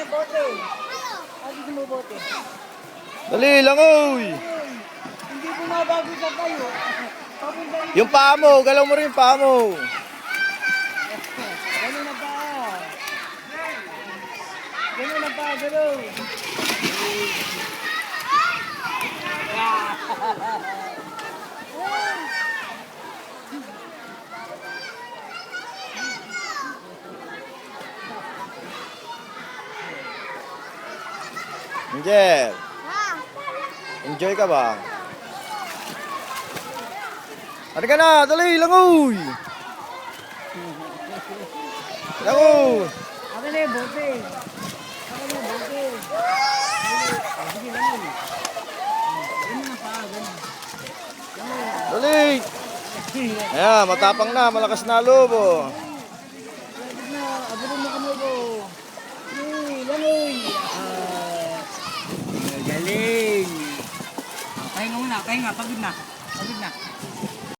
bote. Gusto mo bote. Dali lang, oy. Hindi bumabago sa tayo. Papunta rin. Yung paa mo, galaw mo rin yung paa mo. Ganun na pa. Ganun na pa, ganun. Angel, enjoy ka ba? Ano ka na? Dali lang, oy. Lang, oy. Akin na yung bote. Akin na yung bote. Sige, ganun. Ganun na pa, ganun. Dali. Ayan, matapang na, malakas na loob, oh. Lapit na, abutin mo kamay ko. Langoy. Galing. Pahinga muna, pahinga, pagod na. Pagod na.